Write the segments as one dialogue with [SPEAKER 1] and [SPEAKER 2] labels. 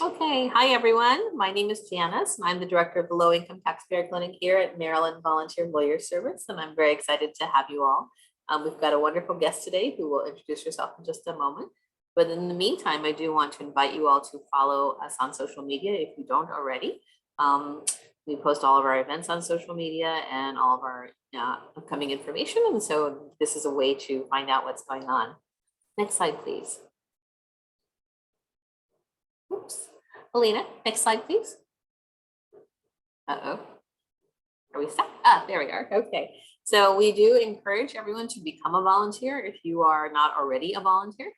[SPEAKER 1] Okay, hi everyone. My name is Janice, and I'm the director of the Low Income Taxpayer Clinic here at Maryland Volunteer Lawyer Service, and I'm very excited to have you all. We've got a wonderful guest today who will introduce herself in just a moment. But in the meantime, I do want to invite you all to follow us on social media if you don't already. We post all of our events on social media and all of our upcoming information, and so this is a way to find out what's going on. Next slide, please. Oops. Elena, next slide, please. Uh-oh. Are we stuck? There we are. Okay. So we do encourage everyone to become a volunteer if you are not already a volunteer.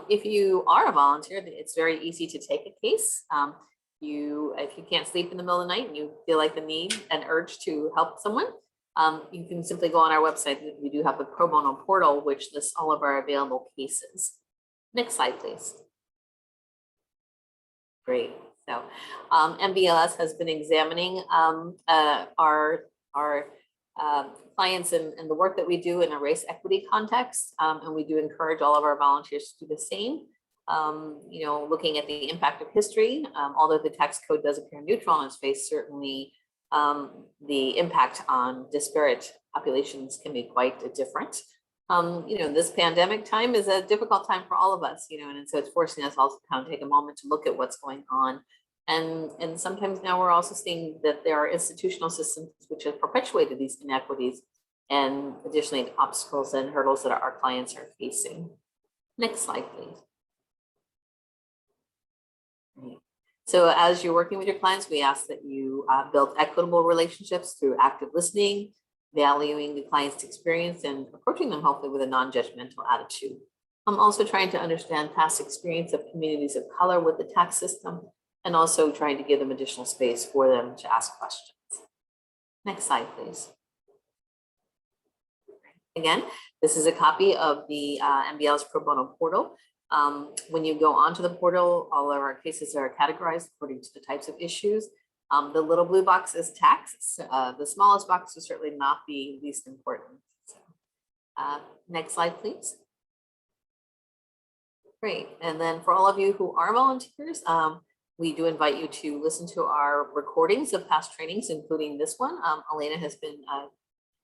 [SPEAKER 1] If you are a volunteer, it's very easy to take a case. If you can't sleep in the middle of the night and you feel like the need and urge to help someone, you can simply go on our website. We do have the pro bono portal, which lists all of our available cases. Next slide, please. Great. So MBLS has been examining our clients and the work that we do in a race equity context, and we do encourage all of our volunteers to do the same. Looking at the impact of history, although the tax code does appear neutral on its face, certainly the impact on disparate populations can be quite different. This pandemic time is a difficult time for all of us, and so it's forcing us all to kind of take a moment to look at what's going on. And sometimes now we're also seeing that there are institutional systems which have perpetuated these inequities and additionally obstacles and hurdles that our clients are facing. Next slide, please. Great. So as you're working with your clients, we ask that you build equitable relationships through active listening, valuing the client's experience, and approaching them hopefully with a non-judgmental attitude. I'm also trying to understand past experience of communities of color with the tax system, and also trying to give them additional space for them to ask questions. Next slide, please. Again, this is a copy of the MBLS Pro Bono portal. When you go onto the portal, all of our cases are categorized according to the types of issues. The little blue box is tax. The smallest box is certainly not the least important. So, next slide, please. Great. And then for all of you who are volunteers, we do invite you to listen to our recordings of past trainings, including this one. Elena has been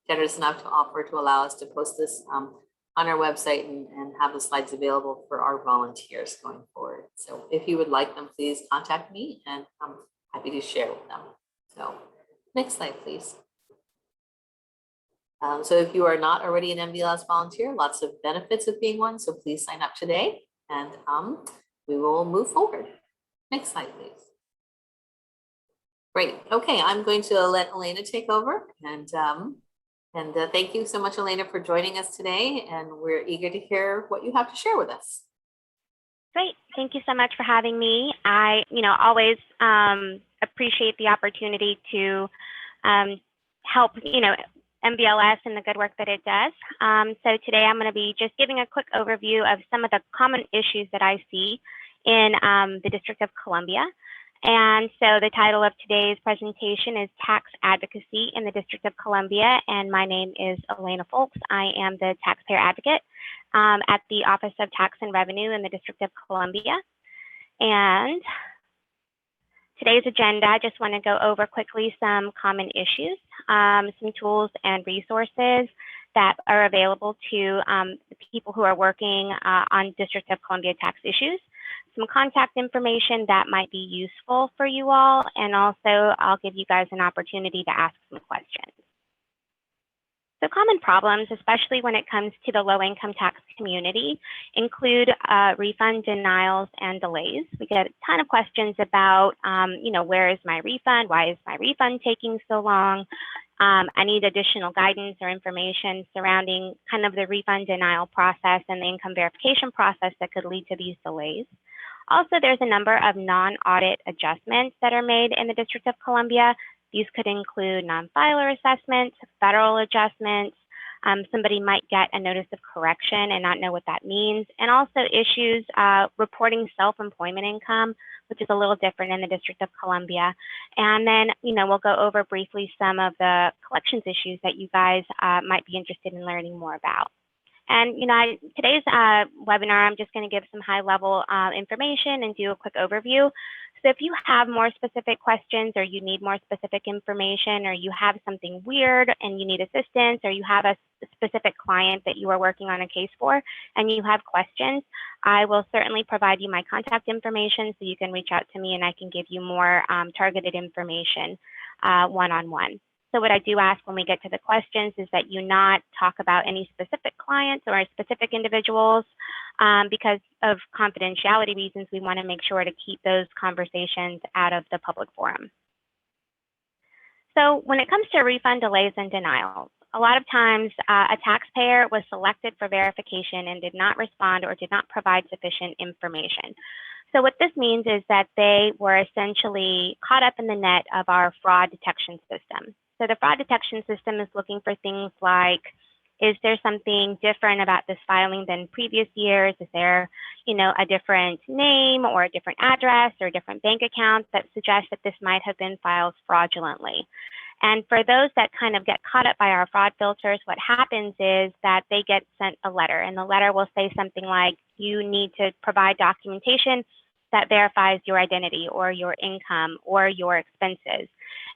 [SPEAKER 1] generous enough to offer to allow us to post this on our website and have the slides available for our volunteers going forward. So if you would like them, please contact me and happy to share with them. So next slide, please. So if you are not already an MBLS volunteer, lots of benefits of being one. So please sign up today and we will move forward. Next slide, please. Great. Okay, I'm going to let Elena take over. And thank you so much, Elena, for joining us today. And we're eager to hear what you have to share with us.
[SPEAKER 2] Great. Thank you so much for having me. I, always appreciate the opportunity to help, MBLS and the good work that it does. So today I'm going to be just giving a quick overview of some of the common issues that I see in the District of Columbia. And so the title of today's presentation is Tax Advocacy in the District of Columbia. And my name is Elena Fowlkes. I am the Taxpayer Advocate at the Office of Tax and Revenue in the District of Columbia. And today's agenda, I just want to go over quickly some common issues, some tools and resources that are available to the people who are working on District of Columbia tax issues, some contact information that might be useful for you all, and also I'll give you guys an opportunity to ask some questions. So common problems, especially when it comes to the low-income tax community, include refund denials and delays. We get a ton of questions about, where is my refund? Why is my refund taking so long? I need additional guidance or information surrounding kind of the refund denial process and the income verification process that could lead to these delays. Also, there's a number of non-audit adjustments that are made in the District of Columbia. These could include non-filer assessments, federal adjustments. Somebody might get a notice of correction and not know what that means. And also issues reporting self-employment income, which is a little different in the District of Columbia. And then, we'll go over briefly some of the collections issues that you guys might be interested in learning more about. And today's webinar, I'm just going to give some high-level information and do a quick overview. So if you have more specific questions, or you need more specific information, or you have something weird and you need assistance, or you have a specific client that you are working on a case for and you have questions, I will certainly provide you my contact information so you can reach out to me and I can give you more targeted information one-on-one. So what I do ask when we get to the questions is that you not talk about any specific clients or specific individuals, because of confidentiality reasons. We want to make sure to keep those conversations out of the public forum. So when it comes to refund delays and denials, a lot of times a taxpayer was selected for verification and did not respond or did not provide sufficient information. So what this means is that they were essentially caught up in the net of our fraud detection system. So the fraud detection system is looking for things like, is there something different about this filing than previous years? Is there, a different name or a different address or a different bank account that suggests that this might have been filed fraudulently? And for those that kind of get caught up by our fraud filters, what happens is that they get sent a letter, and the letter will say something like, you need to provide documentation that verifies your identity or your income or your expenses.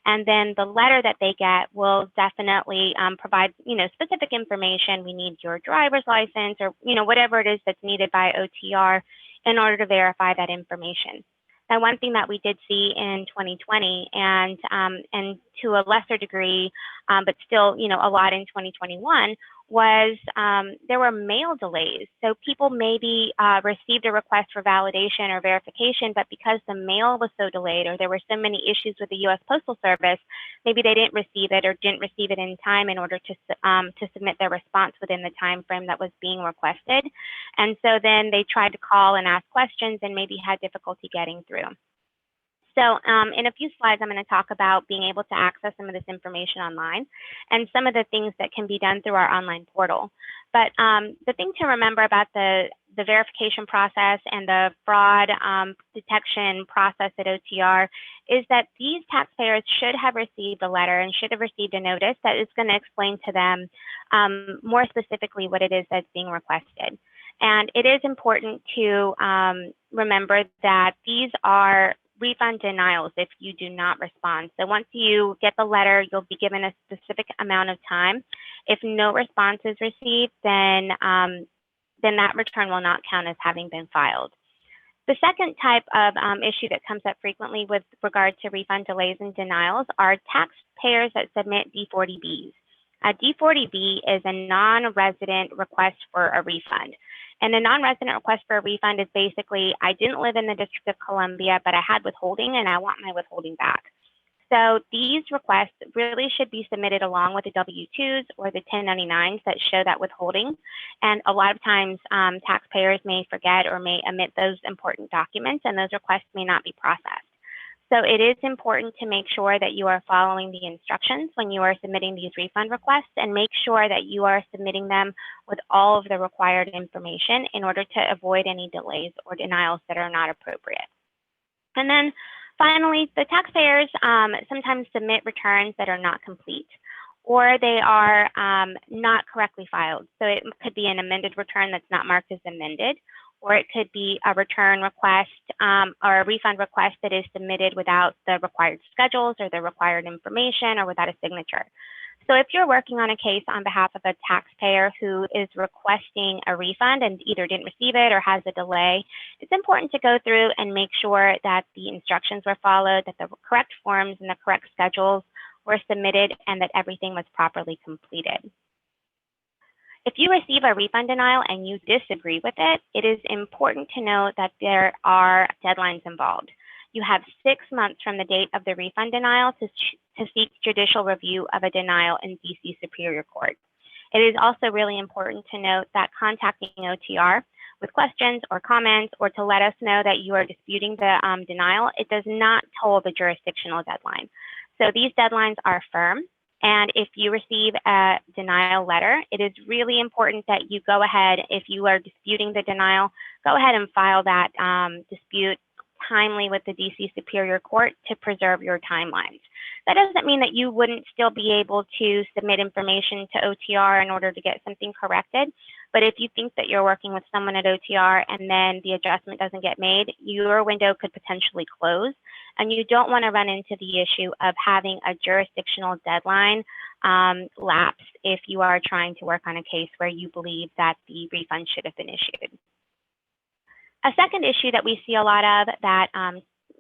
[SPEAKER 2] And then the letter that they get will definitely provide, specific information. We need your driver's license or, whatever it is that's needed by OTR in order to verify that information. Now, one thing that we did see in 2020 and to a lesser degree, but still, a lot in 2021, was there were mail delays. So people maybe received a request for validation or verification, but because the mail was so delayed or there were so many issues with the U.S. Postal Service, maybe they didn't receive it or didn't receive it in time in order to submit their response within the time frame that was being requested. And so then they tried to call and ask questions and maybe had difficulty getting through. So in a few slides, I'm going to talk about being able to access some of this information online and some of the things that can be done through our online portal. But the thing to remember about the verification process and the fraud detection process at OTR is that these taxpayers should have received a letter and should have received a notice that is going to explain to them more specifically what it is that's being requested. And it is important to remember that these are refund denials if you do not respond. So once you get the letter, you'll be given a specific amount of time. If no response is received, then that return will not count as having been filed. The second type of issue that comes up frequently with regard to refund delays and denials are taxpayers that submit D40Bs. A D40B is a non-resident request for a refund. And a non-resident request for a refund is basically, I didn't live in the District of Columbia, but I had withholding and I want my withholding back. So these requests really should be submitted along with the W-2s or the 1099s that show that withholding. And a lot of times taxpayers may forget or may omit those important documents, and those requests may not be processed. So it is important to make sure that you are following the instructions when you are submitting these refund requests, and make sure that you are submitting them with all of the required information in order to avoid any delays or denials that are not appropriate. And then finally, the taxpayers sometimes submit returns that are not complete, or they are not correctly filed. So it could be an amended return that's not marked as amended, or it could be a return request or a refund request that is submitted without the required schedules or the required information or without a signature. So if you're working on a case on behalf of a taxpayer who is requesting a refund and either didn't receive it or has a delay, it's important to go through and make sure that the instructions were followed, that the correct forms and the correct schedules were submitted, and that everything was properly completed. If you receive a refund denial and you disagree with it, it is important to note that there are deadlines involved. You have 6 months from the date of the refund denial to seek judicial review of a denial in DC Superior Court. It is also really important to note that contacting OTR with questions or comments or to let us know that you are disputing the denial, it does not toll the jurisdictional deadline. So these deadlines are firm. And if you receive a denial letter, it is really important that you go ahead, if you are disputing the denial, go ahead and file that dispute timely with the DC Superior Court to preserve your timelines. That doesn't mean that you wouldn't still be able to submit information to OTR in order to get something corrected. But if you think that you're working with someone at OTR and then the adjustment doesn't get made, your window could potentially close. And you don't want to run into the issue of having a jurisdictional deadline lapse if you are trying to work on a case where you believe that the refund should have been issued. A second issue that we see a lot of that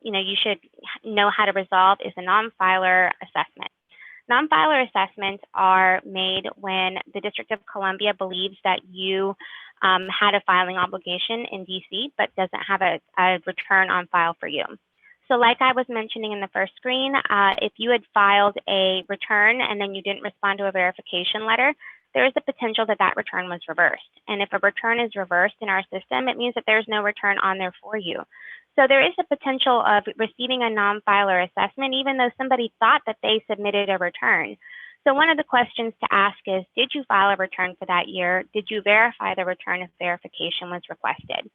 [SPEAKER 2] you should know how to resolve is a non-filer assessment. Non-filer assessments are made when the District of Columbia believes that you had a filing obligation in DC, but doesn't have a return on file for you. So like I was mentioning in the first screen, if you had filed a return and then you didn't respond to a verification letter, there is a potential that that return was reversed. And if a return is reversed in our system, it means that there's no return on there for you. So there is a potential of receiving a non-filer assessment, even though somebody thought that they submitted a return. So one of the questions to ask is, did you file a return for that year? Did you verify the return if verification was requested?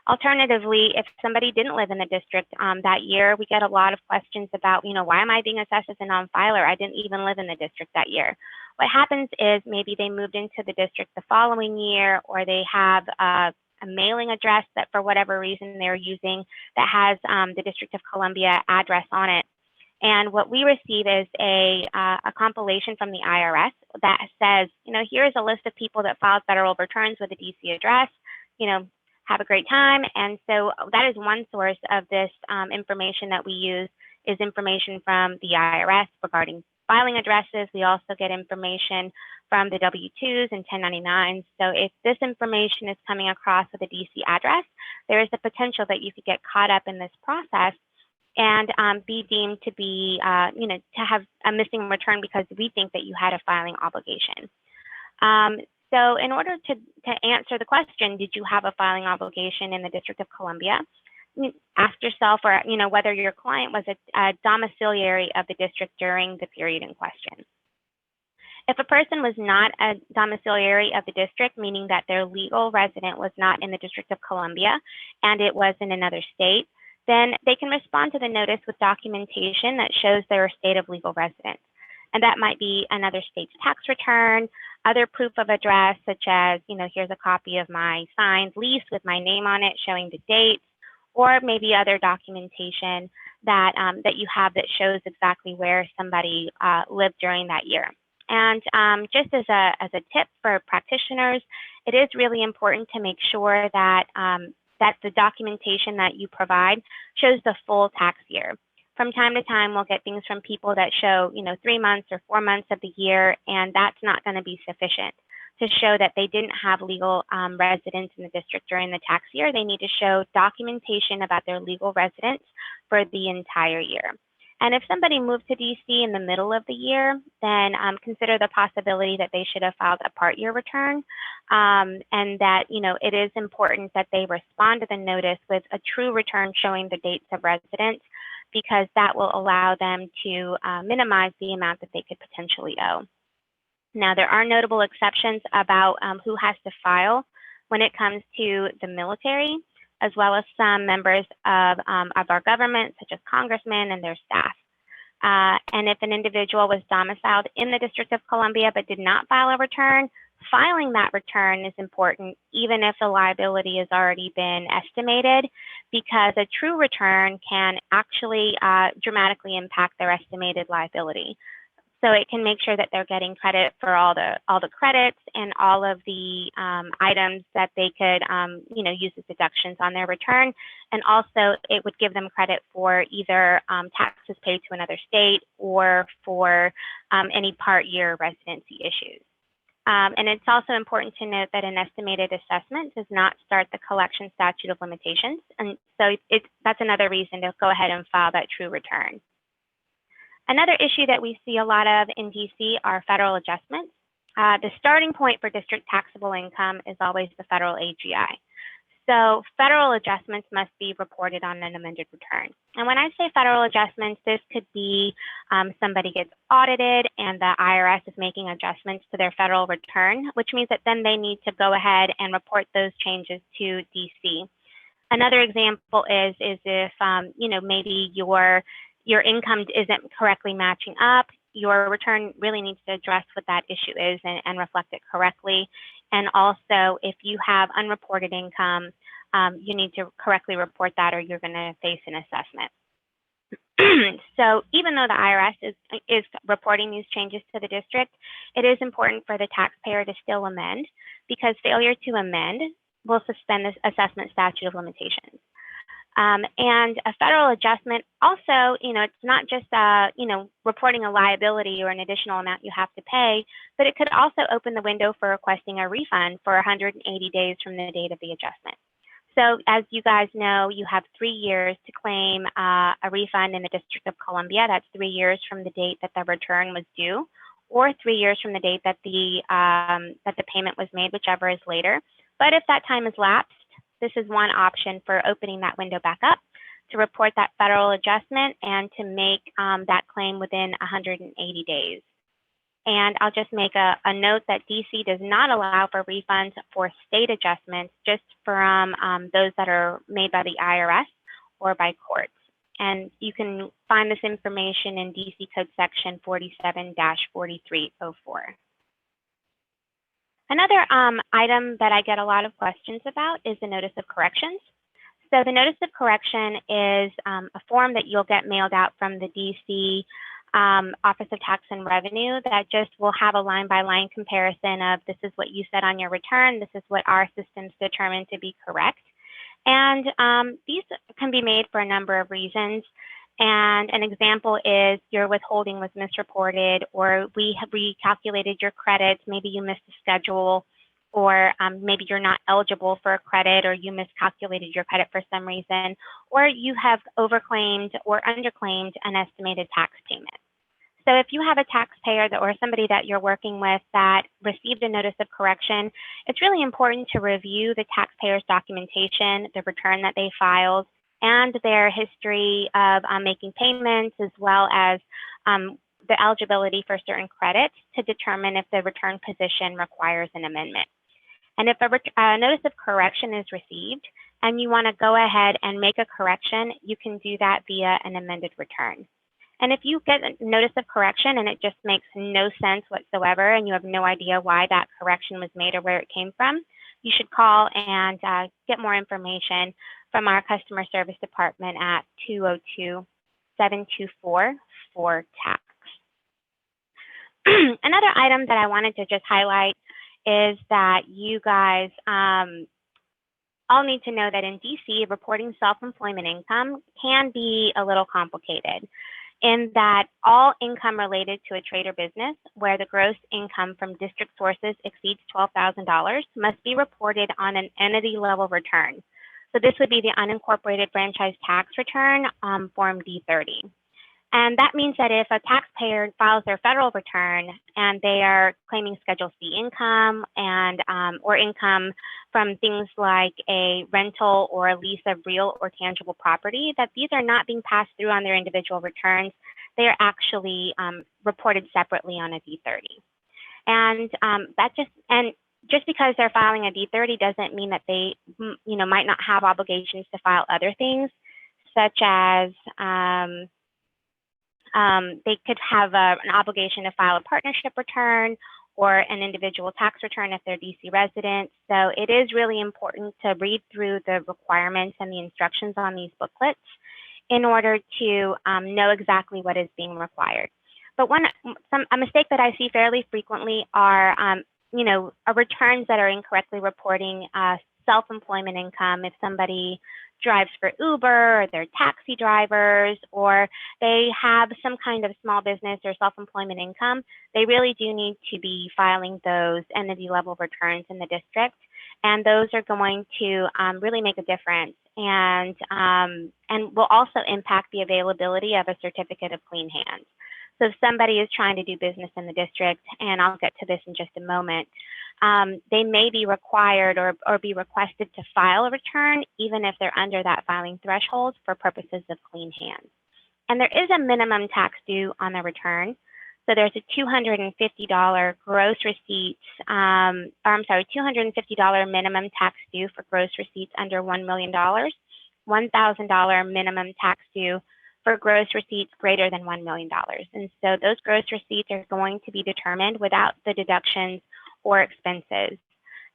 [SPEAKER 2] Alternatively, if somebody didn't live in the district that year, we get a lot of questions about, why am I being assessed as a non-filer? I didn't even live in the district that year. What happens is maybe they moved into the district the following year, or they have a mailing address that for whatever reason they're using that has the District of Columbia address on it. And what we receive is a compilation from the IRS that says, here's a list of people that filed federal returns with a DC address, have a great time. And so that is one source of this information that we use, is information from the IRS regarding filing addresses. We also get information from the W-2s and 1099s. So if this information is coming across with a DC address, there is the potential that you could get caught up in this process and be deemed to be, to have a missing return because we think that you had a filing obligation. So in order to answer the question, did you have a filing obligation in the District of Columbia? Ask yourself, or whether your client was a domiciliary of the district during the period in question. If a person was not a domiciliary of the district, meaning that their legal resident was not in the District of Columbia and it was in another state, then they can respond to the notice with documentation that shows their state of legal residence. And that might be another state's tax return, other proof of address, such as, here's a copy of my signed lease with my name on it showing the dates, or maybe other documentation that that you have that shows exactly where somebody lived during that year. And just as a tip for practitioners, it is really important to make sure that that the documentation that you provide shows the full tax year. From time to time, we'll get things from people that show, 3 months or 4 months of the year, and that's not going to be sufficient to show that they didn't have legal residence in the district during the tax year. They need to show documentation about their legal residence for the entire year. And if somebody moved to DC in the middle of the year, then consider the possibility that they should have filed a part year return, and that, it is important that they respond to the notice with a true return showing the dates of residence, because that will allow them to minimize the amount that they could potentially owe. Now, there are notable exceptions about who has to file when it comes to the military, as well as some members of our government, such as congressmen and their staff. And if an individual was domiciled in the District of Columbia but did not file a return, filing that return is important, even if the liability has already been estimated, because a true return can actually dramatically impact their estimated liability. So it can make sure that they're getting credit for all the credits and all of the items that they could, use as deductions on their return. And also, it would give them credit for either taxes paid to another state or for any part year residency issues. And it's also important to note that an estimated assessment does not start the collection statute of limitations. And so that's another reason to go ahead and file that true return. Another issue that we see a lot of in DC are federal adjustments. The starting point for district taxable income is always the federal AGI. So federal adjustments must be reported on an amended return. And when I say federal adjustments, this could be somebody gets audited and the IRS is making adjustments to their federal return, which means that then they need to go ahead and report those changes to DC. Another example is if maybe your income isn't correctly matching up, your return really needs to address what that issue is and reflect it correctly. And also, if you have unreported income, you need to correctly report that, or you're going to face an assessment. So even though the IRS is reporting these changes to the district, it is important for the taxpayer to still amend, because failure to amend will suspend the assessment statute of limitations. And a federal adjustment also, it's not just, reporting a liability or an additional amount you have to pay, but it could also open the window for requesting a refund for 180 days from the date of the adjustment. So as you guys know, you have 3 years to claim a refund in the District of Columbia. That's 3 years from the date that the return was due, or 3 years from the date that the payment was made, whichever is later. But if that time has lapsed, this is one option for opening that window back up to report that federal adjustment and to make that claim within 180 days. And I'll just make a note that DC does not allow for refunds for state adjustments, just from those that are made by the IRS or by courts. And you can find this information in DC Code Section 47-4304. Another item that I get a lot of questions about is the notice of corrections. So the notice of correction is a form that you'll get mailed out from the DC Office of Tax and Revenue that just will have a line-by-line comparison of, this is what you said on your return, this is what our systems determined to be correct. And these can be made for a number of reasons. And an example is your withholding was misreported, or we have recalculated your credits, maybe you missed a schedule, or maybe you're not eligible for a credit, or you miscalculated your credit for some reason, or you have overclaimed or underclaimed an estimated tax payment. So if you have a taxpayer or somebody that you're working with that received a notice of correction, it's really important to review the taxpayer's documentation, the return that they filed, and their history of making payments, as well as the eligibility for certain credits, to determine if the return position requires an amendment. And if a notice of correction is received and you want to go ahead and make a correction, you can do that via an amended return. And if you get a notice of correction and it just makes no sense whatsoever, and you have no idea why that correction was made or where it came from, you should call and get more information from our customer service department at 202-724-4TAX. Another item that I wanted to just highlight is that you guys all need to know that in DC, reporting self-employment income can be a little complicated, in that all income related to a trade or business where the gross income from district sources exceeds $12,000 must be reported on an entity level return. So this would be the unincorporated franchise tax return, Form D30. And that means that if a taxpayer files their federal return and they are claiming Schedule C income and or income from things like a rental or a lease of real or tangible property, that these are not being passed through on their individual returns. They are actually reported separately on a D30. And just because they're filing a D30 doesn't mean that they, might not have obligations to file other things, such as they could have an obligation to file a partnership return or an individual tax return if they're DC residents. So it is really important to read through the requirements and the instructions on these booklets in order to know exactly what is being required. But a mistake that I see fairly frequently are returns that are incorrectly reporting self-employment income. If somebody drives for Uber, or they're taxi drivers, or they have some kind of small business or self-employment income, they really do need to be filing those entity level returns in the district. And those are going to really make a difference, and will also impact the availability of a certificate of clean hands. So if somebody is trying to do business in the district, and I'll get to this in just a moment, they may be required or be requested to file a return, even if they're under that filing threshold for purposes of clean hands. And there is a minimum tax due on the return. So there's a $250 gross receipts, $250 minimum tax due for gross receipts under $1 million, $1,000 minimum tax due for gross receipts greater than $1 million. And so those gross receipts are going to be determined without the deductions or expenses.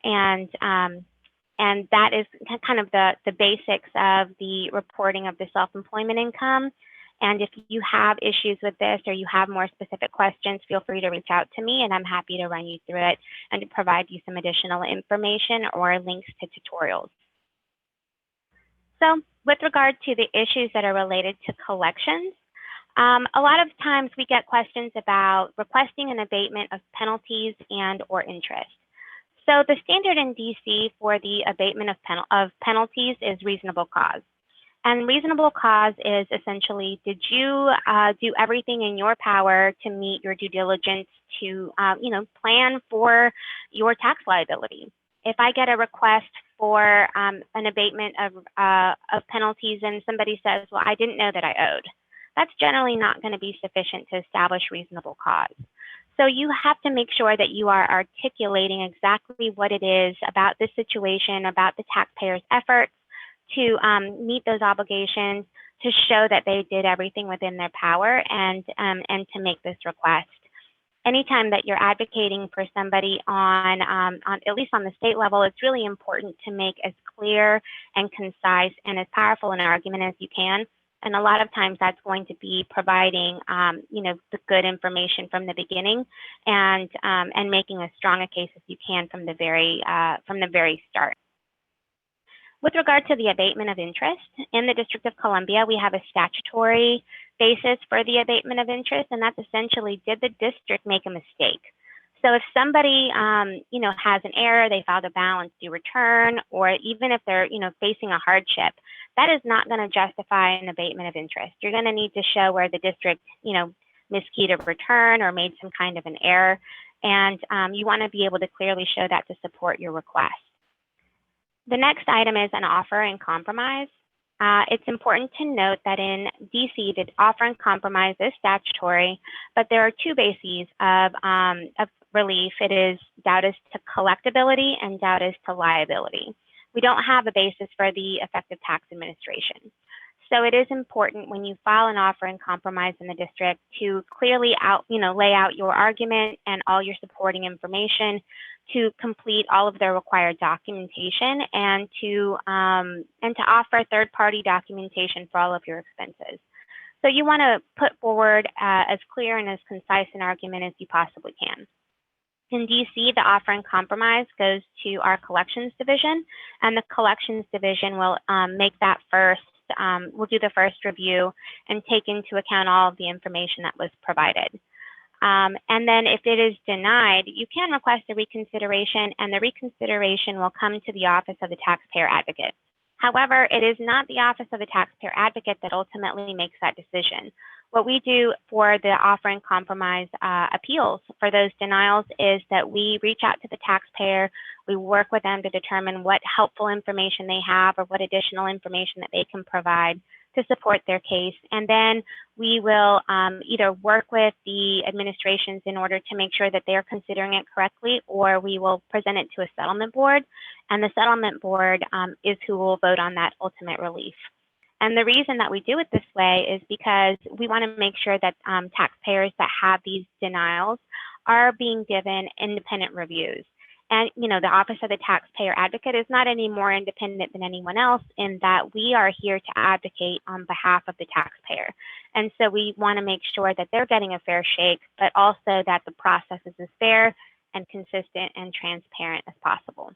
[SPEAKER 2] And that is kind of the basics of the reporting of the self-employment income. And if you have issues with this or you have more specific questions, feel free to reach out to me and I'm happy to run you through it and to provide you some additional information or links to tutorials. So with regard to the issues that are related to collections, a lot of times we get questions about requesting an abatement of penalties and or interest. So the standard in DC for the abatement of penalties is reasonable cause. And reasonable cause is essentially, did you do everything in your power to meet your due diligence to, plan for your tax liability? If I get a request for an abatement of penalties and somebody says, well, I didn't know that I owed, that's generally not going to be sufficient to establish reasonable cause. So you have to make sure that you are articulating exactly what it is about this situation, about the taxpayer's efforts to meet those obligations, to show that they did everything within their power and to make this request. Anytime that you're advocating for somebody on at least on the state level, it's really important to make as clear and concise and as powerful an argument as you can. And a lot of times that's going to be providing, the good information from the beginning and making as strong a case as you can from the very start. With regard to the abatement of interest, in the District of Columbia, we have a statutory basis for the abatement of interest, and that's essentially, did the district make a mistake? So if somebody, has an error, they filed a balance due return, or even if they're, facing a hardship, that is not going to justify an abatement of interest. You're going to need to show where the district, miskeyed a return or made some kind of an error, and you want to be able to clearly show that to support your request. The next item is an offer and compromise. It's important to note that in DC, the offer and compromise is statutory, but there are two bases of relief. It is doubt as to collectability and doubt as to liability. We don't have a basis for the effective tax administration. So it is important when you file an offer and compromise in the district to clearly lay out your argument and all your supporting information, to complete all of the required documentation, and to offer third-party documentation for all of your expenses. So you want to put forward as clear and as concise an argument as you possibly can. In DC, the offer and compromise goes to our collections division, and the collections division will make that first. We'll do the first review and take into account all of the information that was provided. And then if it is denied, you can request a reconsideration, and the reconsideration will come to the Office of the Taxpayer Advocate. However, it is not the Office of the Taxpayer Advocate that ultimately makes that decision. What we do for the offer and compromise appeals for those denials is that we reach out to the taxpayer, we work with them to determine what helpful information they have or what additional information that they can provide to support their case. And then we will either work with the administrations in order to make sure that they're considering it correctly, or we will present it to a settlement board. And the settlement board is who will vote on that ultimate relief. And the reason that we do it this way is because we want to make sure that taxpayers that have these denials are being given independent reviews. And, the Office of the Taxpayer Advocate is not any more independent than anyone else in that we are here to advocate on behalf of the taxpayer. And so we want to make sure that they're getting a fair shake, but also that the process is as fair and consistent and transparent as possible.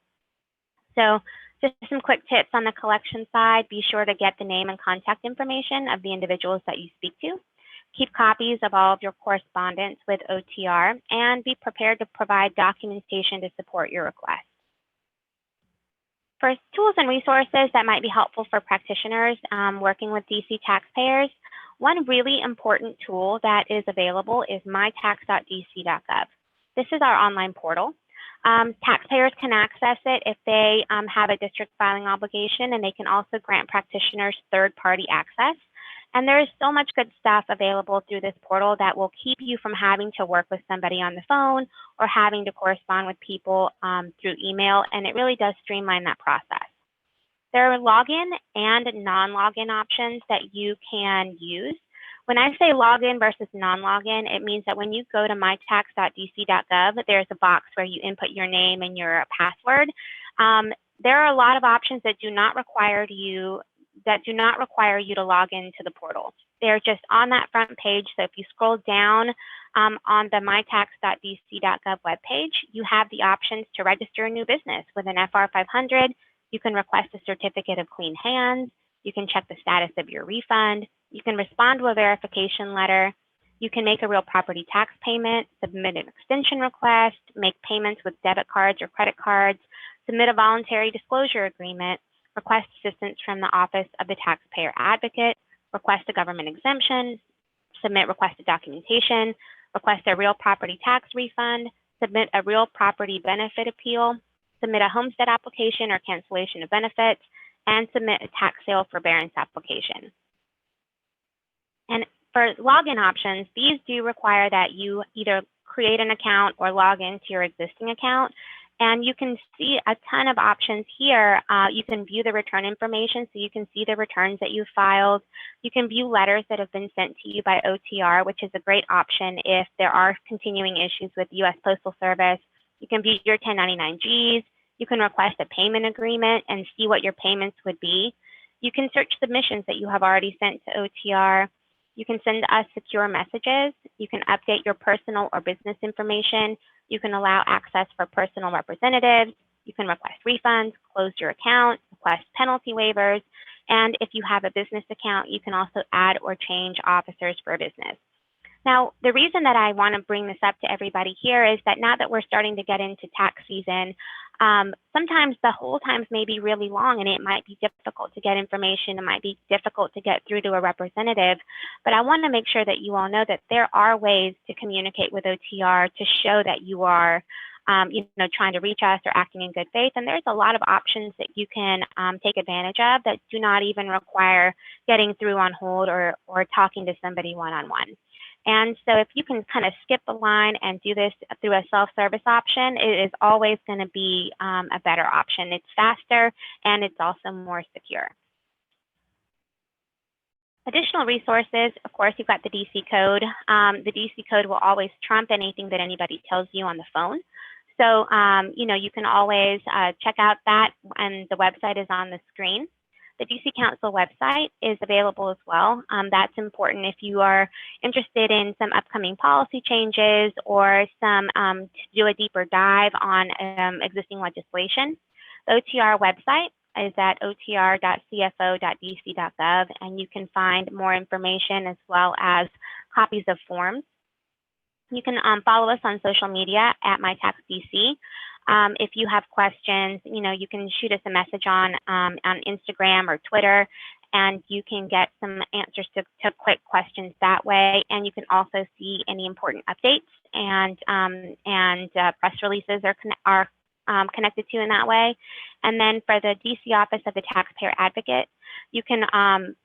[SPEAKER 2] So just some quick tips on the collection side. Be sure to get the name and contact information of the individuals that you speak to. Keep copies of all of your correspondence with OTR, and be prepared to provide documentation to support your request. For tools and resources that might be helpful for practitioners working with DC taxpayers, one really important tool that is available is mytax.dc.gov. This is our online portal. Taxpayers can access it if they have a district filing obligation, and they can also grant practitioners third-party access. And there is so much good stuff available through this portal that will keep you from having to work with somebody on the phone or having to correspond with people through email, and it really does streamline that process. There are login and non-login options that you can use. When I say login versus non-login, it means that when you go to mytax.dc.gov, there's a box where you input your name and your password. There are a lot of options that do not require you to log into the portal. They're just on that front page. So if you scroll down on the mytax.dc.gov webpage, you have the options to register a new business with an FR 500. You can request a certificate of clean hands. You can check the status of your refund. You can respond to a verification letter. You can make a real property tax payment, submit an extension request, make payments with debit cards or credit cards, submit a voluntary disclosure agreement, request assistance from the Office of the Taxpayer Advocate, request a government exemption, submit requested documentation, request a real property tax refund, submit a real property benefit appeal, submit a homestead application or cancellation of benefits, and submit a tax sale forbearance application. And for login options, these do require that you either create an account or log into your existing account. And you can see a ton of options here. You can view the return information, so you can see the returns that you filed. You can view letters that have been sent to you by OTR, which is a great option if there are continuing issues with U.S. Postal Service. You can view your 1099-Gs. You can request a payment agreement and see what your payments would be. You can search submissions that you have already sent to OTR. You can send us secure messages. You can update your personal or business information. You can allow access for personal representatives. You can request refunds, close your account, request penalty waivers. And if you have a business account, you can also add or change officers for a business. Now, the reason that I want to bring this up to everybody here is that now that we're starting to get into tax season, sometimes the hold times may be really long and it might be difficult to get information. It might be difficult to get through to a representative. But I want to make sure that you all know that there are ways to communicate with OTR to show that you are trying to reach us or acting in good faith. And there's a lot of options that you can take advantage of that do not even require getting through on hold or talking to somebody one-on-one. And so if you can kind of skip the line and do this through a self-service option, it is always going to be a better option. It's faster and it's also more secure. Additional resources, of course, you've got the DC code. The DC code will always trump anything that anybody tells you on the phone. So, you can always check out that, and the website is on the screen. The DC Council website is available as well. That's important if you are interested in some upcoming policy changes or to do a deeper dive on existing legislation. The OTR website is at otr.cfo.dc.gov, and you can find more information as well as copies of forms. You can follow us on social media at MyTaxDC. If you have questions, you can shoot us a message on Instagram or Twitter, and you can get some answers to quick questions that way. And you can also see any important updates and press releases are connected to in that way. And then for the DC Office of the Taxpayer Advocate, you can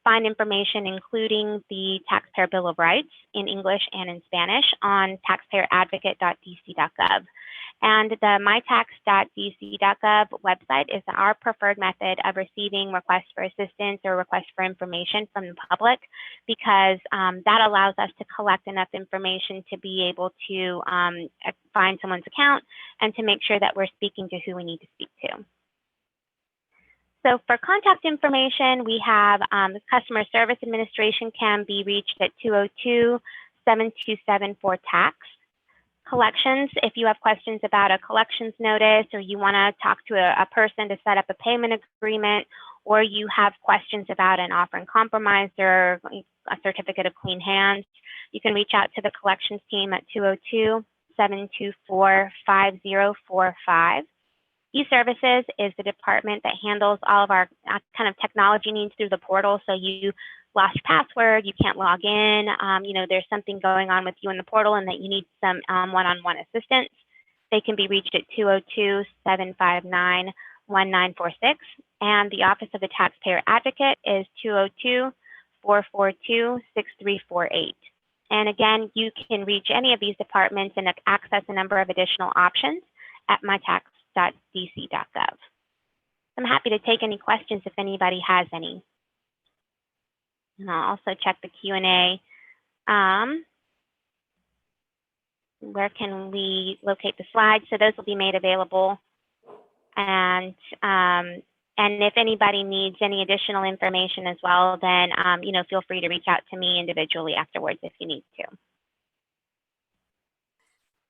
[SPEAKER 2] find information including the Taxpayer Bill of Rights in English and in Spanish on taxpayeradvocate.dc.gov. And the mytax.dc.gov website is our preferred method of receiving requests for assistance or requests for information from the public, because that allows us to collect enough information to be able to find someone's account and to make sure that we're speaking to who we need to speak to. So for contact information, we have the Customer Service Administration can be reached at 202-7274-TAX. Collections, if you have questions about a collections notice, or you want to talk to a person to set up a payment agreement, or you have questions about an offer in compromise or a certificate of clean hands, you can reach out to the collections team at 202-724-5045. E-Services is the department that handles all of our kind of technology needs through the portal. So you lost your password, you can't log in, there's something going on with you in the portal and that you need some one-on-one assistance. They can be reached at 202-759-1946. And the Office of the Taxpayer Advocate is 442-6348. And again, you can reach any of these departments and access a number of additional options at mytax.dc.gov. I'm happy to take any questions if anybody has any. And I'll also check the Q&A. Where can we locate the slides? So those will be made available. And if anybody needs any additional information as well, then feel free to reach out to me individually afterwards if you need to.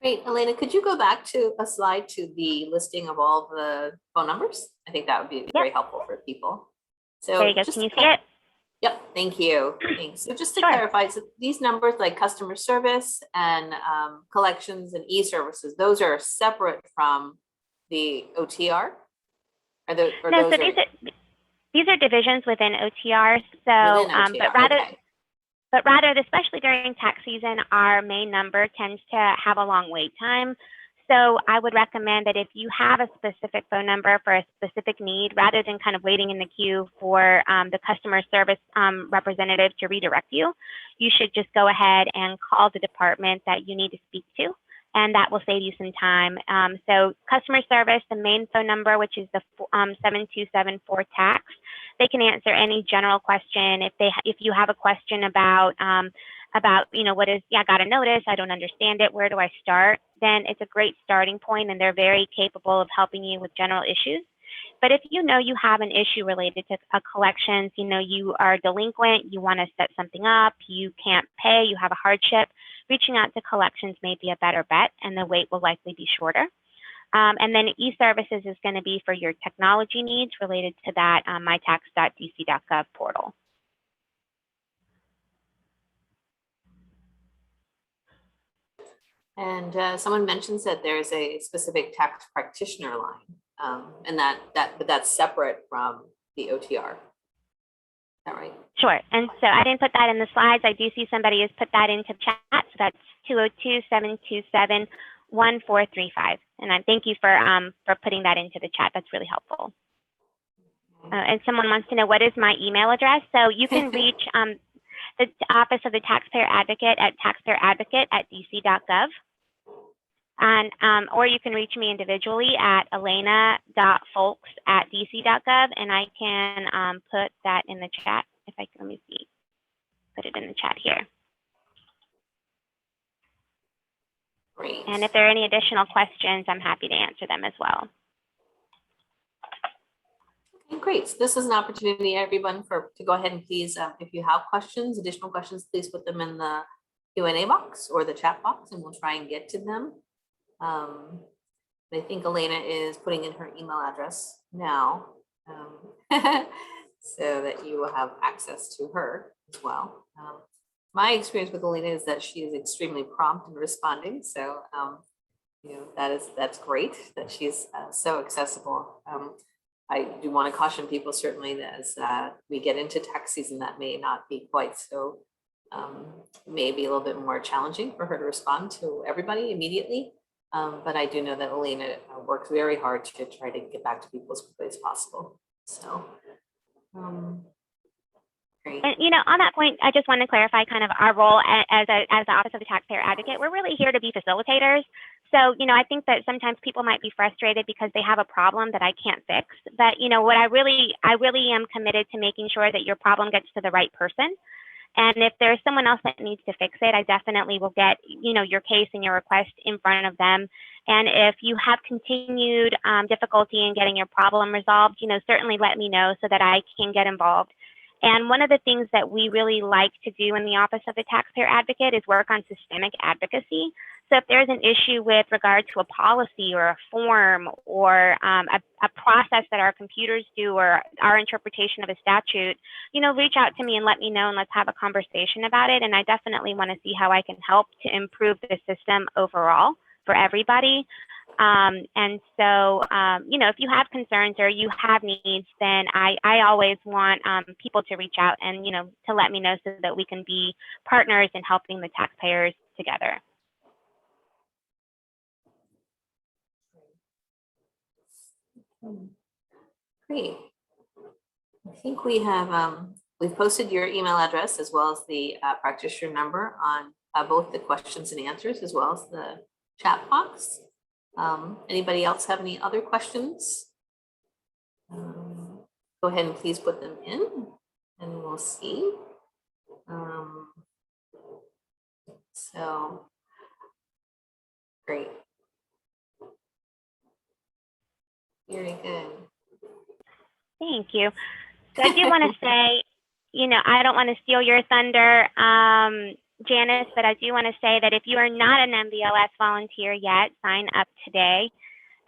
[SPEAKER 1] Great, Elena, could you go back to a slide to the listing of all the phone numbers? I think that would be very helpful for people. So
[SPEAKER 2] there you go. Can you see it?
[SPEAKER 1] Yep, thank you. Thanks. So just to
[SPEAKER 2] Sure.
[SPEAKER 1] clarify, so these numbers like customer service and collections and e-services, those are separate from the OTR?
[SPEAKER 2] No, so these are divisions within OTR. So,
[SPEAKER 1] within OTR,
[SPEAKER 2] but rather, especially during tax season, our main number tends to have a long wait time. So I would recommend that if you have a specific phone number for a specific need, rather than kind of waiting in the queue for the customer service representative to redirect you, you should just go ahead and call the department that you need to speak to, and that will save you some time. So customer service, the main phone number, which is the 7274 tax, they can answer any general question. If you have a question about what is, I got a notice, I don't understand it, where do I start? Then it's a great starting point, and they're very capable of helping you with general issues. But if you know you have an issue related to collections, you are delinquent, you want to set something up, you can't pay, you have a hardship, reaching out to collections may be a better bet, and the wait will likely be shorter. And then e-services is going to be for your technology needs related to that mytax.dc.gov portal.
[SPEAKER 1] And someone mentions that there's a specific tax practitioner line, and but that's separate from the OTR. Is that right?
[SPEAKER 2] Sure. And so I didn't put that in the slides. I do see somebody has put that into chat. So that's 202-727-1435. And I thank you for putting that into the chat. That's really helpful. And someone wants to know, what is my email address? So you can reach the Office of the Taxpayer Advocate at taxpayeradvocate@dc.gov. And, or you can reach me individually at elena.fowlkes@dc.gov, and I can put that in the chat. If I can, let me see, put it in the chat here.
[SPEAKER 1] Great.
[SPEAKER 2] And if there are any additional questions, I'm happy to answer them as well.
[SPEAKER 1] Okay, great. So this is an opportunity, everyone, to go ahead and please, if you have questions, additional questions, please put them in the Q&A box or the chat box, and we'll try and get to them. I think Elena is putting in her email address now, so that you will have access to her as well. My experience with Elena is that she is extremely prompt in responding, so that's great that she's so accessible. I do want to caution people certainly that as we get into tax season, that may not be quite so, may be a little bit more challenging for her to respond to everybody immediately. But I do know that Elena works very hard to try to get back to people as quickly as possible. So, great.
[SPEAKER 2] And on that point, I just want to clarify kind of our role as the Office of the Taxpayer Advocate. We're really here to be facilitators. So, I think that sometimes people might be frustrated because they have a problem that I can't fix. But, what I really am committed to making sure that your problem gets to the right person. And if there's someone else that needs to fix it, I definitely will get, your case and your request in front of them. And if you have continued difficulty in getting your problem resolved, certainly let me know so that I can get involved. And one of the things that we really like to do in the Office of the Taxpayer Advocate is work on systemic advocacy. So if there's an issue with regard to a policy or a form or a process that our computers do or our interpretation of a statute, reach out to me and let me know, and let's have a conversation about it. And I definitely want to see how I can help to improve the system overall for everybody. And so, if you have concerns or you have needs, then I always want people to reach out and, to let me know so that we can be partners in helping the taxpayers together.
[SPEAKER 1] Great. I think we have we've posted your email address as well as the practitioner number on both the questions and answers as well as the chat box. Anybody else have any other questions? Go ahead and please put them in and we'll see. So great. Very good.
[SPEAKER 2] Thank you. So I do want to say, you know, I don't want to steal your thunder, Janice, but I do want to say that if you are not an MBLS volunteer yet, sign up today.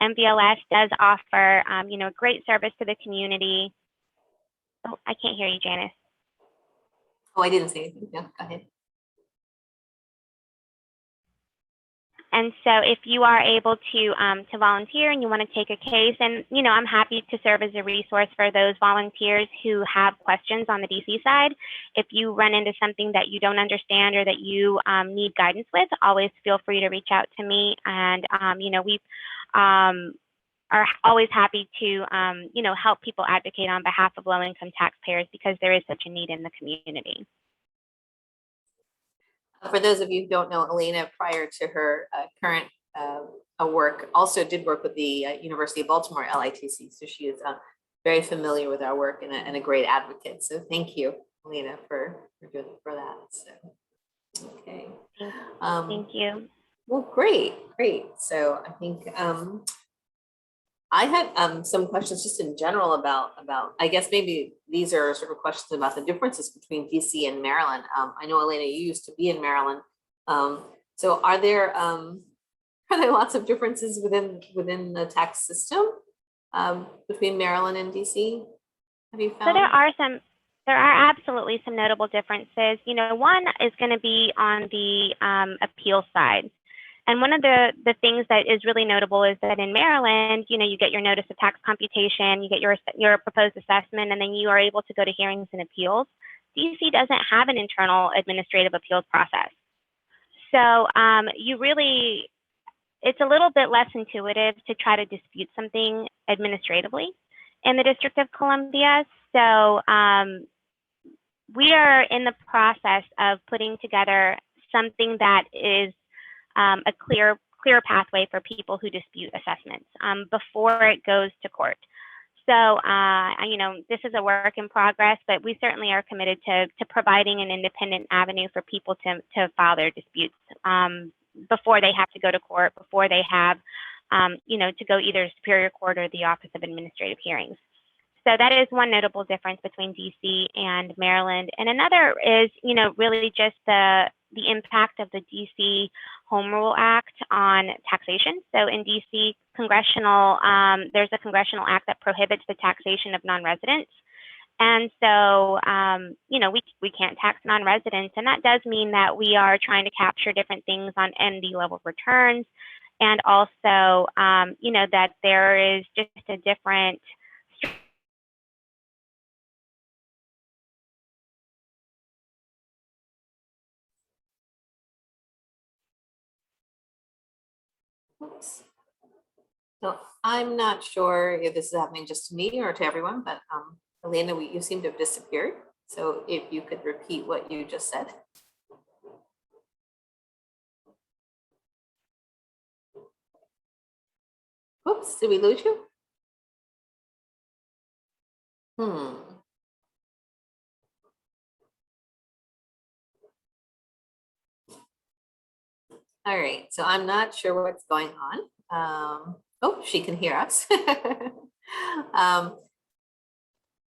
[SPEAKER 2] MBLS does offer, you know, great service to the community. Oh, I can't hear you, Janice.
[SPEAKER 1] Oh, I didn't say anything. No, go ahead.
[SPEAKER 2] And so if you are able to volunteer and you want to take a case, and, you know, I'm happy to serve as a resource for those volunteers who have questions on the DC side. If you run into something that you don't understand or that you need guidance with, always feel free to reach out to me. And, you know, we are always happy to, you know, help people advocate on behalf of low-income taxpayers because there is such a need in the community.
[SPEAKER 1] For those of you who don't know, Elena, prior to her current work, also did work with the University of Baltimore LITC. So she is very familiar with our work and a great advocate. So thank you, Elena, for that. So, okay.
[SPEAKER 2] Thank you.
[SPEAKER 1] Well, great. So I think I had some questions just in general about, I guess maybe these are sort of questions about the differences between DC and Maryland. I know, Elena, you used to be in Maryland. So are there lots of differences within the tax system between Maryland and DC? Have you found?
[SPEAKER 2] So there are absolutely some notable differences. You know, one is going to be on the appeal side. And one of the things that is really notable is that in Maryland, you know, you get your notice of tax computation, you get your proposed assessment, and then you are able to go to hearings and appeals. DC doesn't have an internal administrative appeals process. So it's a little bit less intuitive to try to dispute something administratively in the District of Columbia. So we are in the process of putting together something that is a clear pathway for people who dispute assessments before it goes to court. So, you know, this is a work in progress, but we certainly are committed to providing an independent avenue for people to file their disputes before they have to go to court, before they have, you know, to go either Superior Court or the Office of Administrative Hearings. So that is one notable difference between DC and Maryland. And another is, you know, really just the impact of the DC Home Rule Act on taxation. So in DC, there's a congressional act that prohibits the taxation of non-residents. And so, you know, we can't tax non-residents. And that does mean that we are trying to capture different things on ND level returns. And also, you know, that there is just a different
[SPEAKER 1] Oops. So I'm not sure if this is happening just to me or to everyone, but Elena, you seem to have disappeared. So if you could repeat what you just said. Oops, did we lose you? All right, so I'm not sure what's going on. Oh, she can hear us.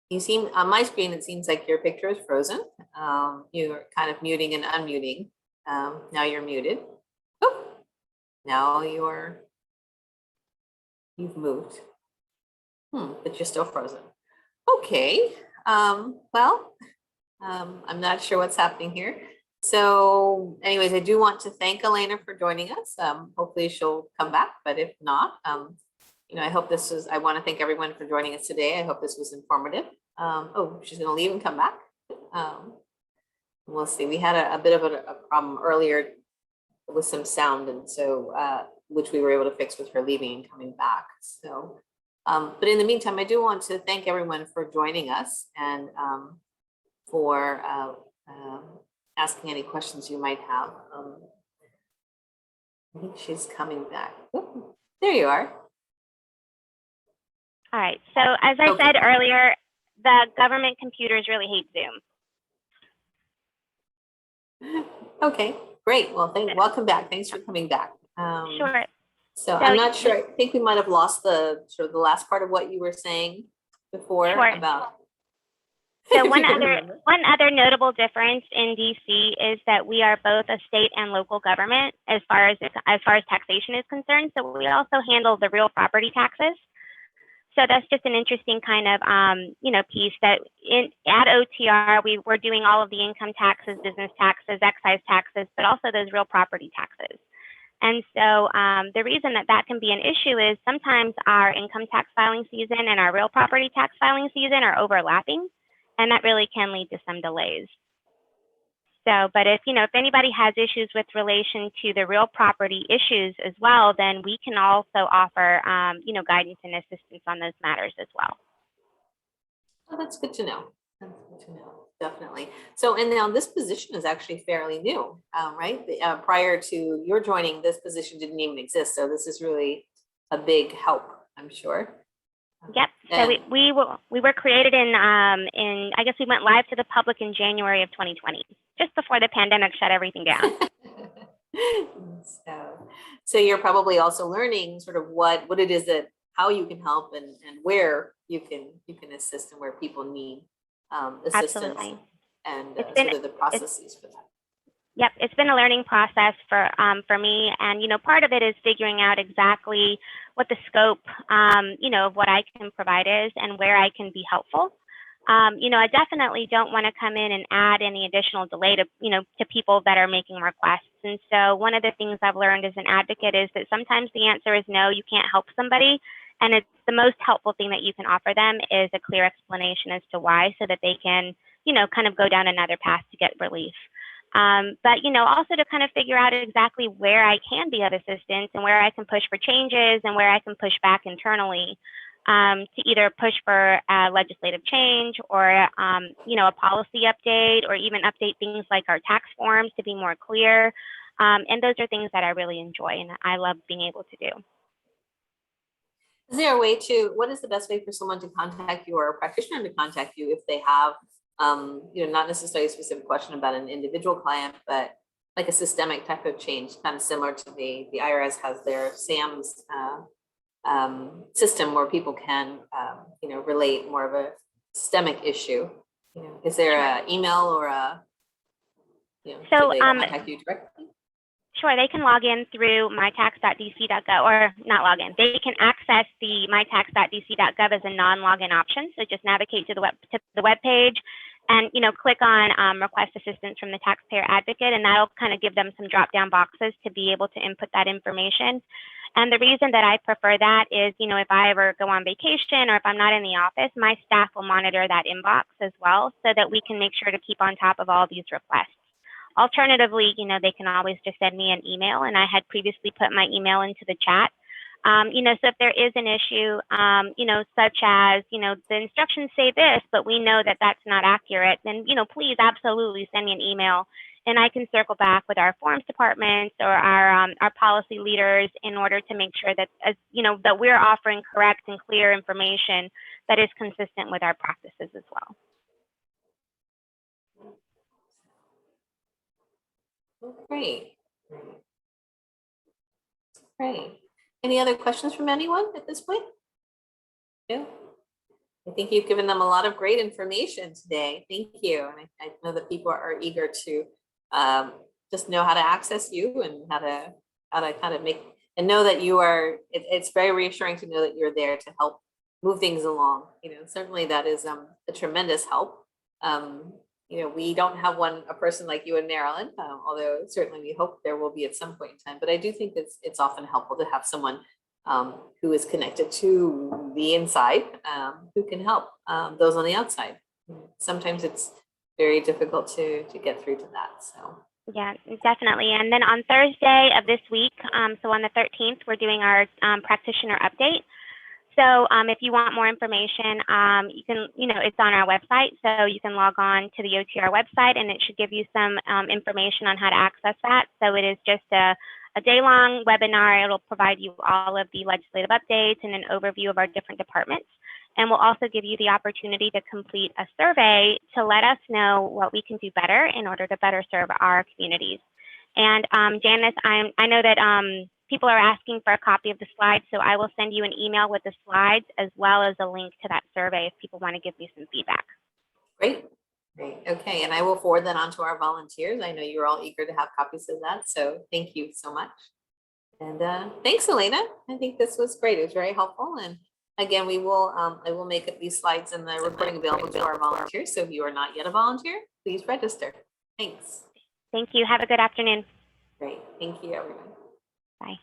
[SPEAKER 1] You seem, on my screen, it seems like your picture is frozen. You're kind of muting and unmuting. Now you're muted. Oh, now you've moved. But you're still frozen. Okay, well, I'm not sure what's happening here. So anyways, I do want to thank Elena for joining us. Hopefully she'll come back, but if not, you know, I want to thank everyone for joining us today. I hope this was informative. Oh, she's going to leave and come back. We'll see. We had a bit of a problem earlier with some sound, and so which we were able to fix with her leaving and coming back. So, but in the meantime, I do want to thank everyone for joining us, and for asking any questions you might have. I think she's coming back. Oh, there you are.
[SPEAKER 2] All right. So as I said earlier, the government computers really hate Zoom.
[SPEAKER 1] Okay, great. Well, welcome back. Thanks for coming back.
[SPEAKER 2] Sure.
[SPEAKER 1] So I'm not sure. I think we might have lost the sort of the last part of what you were saying before about.
[SPEAKER 2] So one other notable difference in DC is that we are both a state and local government as far as taxation is concerned. So we also handle the real property taxes. So that's just an interesting kind of piece that at OTR we're doing all of the income taxes, business taxes, excise taxes, but also those real property taxes. And so the reason that can be an issue is sometimes our income tax filing season and our real property tax filing season are overlapping, and that really can lead to some delays. So, but if anybody has issues with relation to the real property issues as well, then we can also offer, guidance and assistance on those matters as well.
[SPEAKER 1] Oh, that's good to know. That's good to know, definitely. So, and now this position is actually fairly new, right? Prior to your joining, this position didn't even exist. So this is really a big help, I'm sure.
[SPEAKER 2] Yep. So we were created in I guess we went live to the public in January of 2020, just before the pandemic shut everything down.
[SPEAKER 1] So you're probably also learning sort of what it is that how you can help and where you can assist and where people need assistance.
[SPEAKER 2] Absolutely.
[SPEAKER 1] And sort of the processes for that.
[SPEAKER 2] Yep, it's been a learning process for me, and part of it is figuring out exactly what the scope of what I can provide is and where I can be helpful. I definitely don't want to come in and add any additional delay to people that are making requests. And so one of the things I've learned as an advocate is that sometimes the answer is no, you can't help somebody, and it's the most helpful thing that you can offer them is a clear explanation as to why, so that they can kind of go down another path to get relief. But also to kind of figure out exactly where I can be of assistance and where I can push for changes and where I can push back internally to either push for legislative change or a policy update, or even update things like our tax forms to be more clear. And those are things that I really enjoy and I love being able to do.
[SPEAKER 1] Is there a way what is the best way for someone to contact you or a practitioner to contact you if they have not necessarily a specific question about an individual client, but like a systemic type of change, kind of similar to the IRS has their SAMS system where people can, relate more of a systemic issue. Is there an email or so they contact you directly?
[SPEAKER 2] Sure, they can log in through mytax.dc.gov, or not log in. They can access the mytax.dc.gov as a non-login option. So just navigate to the web page and click on request assistance from the Taxpayer Advocate, and that'll kind of give them some drop-down boxes to be able to input that information. And the reason that I prefer that is, if I ever go on vacation or if I'm not in the office, my staff will monitor that inbox as well, so that we can make sure to keep on top of all these requests. Alternatively, they can always just send me an email, and I had previously put my email into the chat. So if there is an issue, such as, the instructions say this, but we know that that's not accurate, then, please absolutely send me an email, and I can circle back with our forms departments or our policy leaders in order to make sure that, that we're offering correct and clear information that is consistent with our practices as well.
[SPEAKER 1] Great. Great. Any other questions from anyone at this point? No? I think you've given them a lot of great information today. Thank you. And I know that people are eager to just know how to access you and how to kind of make, and know that you are, it's very reassuring to know that you're there to help move things along. Certainly that is a tremendous help. We don't have a person like you in Maryland, although certainly we hope there will be at some point in time. But I do think it's often helpful to have someone who is connected to the inside, who can help those on the outside. Sometimes it's very difficult to get through to that. So.
[SPEAKER 2] Yeah, definitely. And then on Thursday of this week, so on the 13th, we're doing our practitioner update. So So if you want more information, you can, it's on our website. So you can log on to the OTR website and it should give you some information on how to access that. So it is just a day-long webinar. It'll provide you all of the legislative updates and an overview of our different departments. And we'll also give you the opportunity to complete a survey to let us know what we can do better in order to better serve our communities. And Janice, I know that people are asking for a copy of the slides, so I will send you an email with the slides as well as a link to that survey if people want to give me some feedback.
[SPEAKER 1] Great. Great. Okay. And I will forward that on to our volunteers. I know you're all eager to have copies of that. So thank you so much. And thanks, Elena. I think this was great. It was very helpful. And again, I will make these slides and the recording available to our volunteers. So if you are not yet a volunteer, please register. Thanks.
[SPEAKER 2] Thank you. Have a good afternoon.
[SPEAKER 1] Great. Thank you, everyone.
[SPEAKER 2] Bye.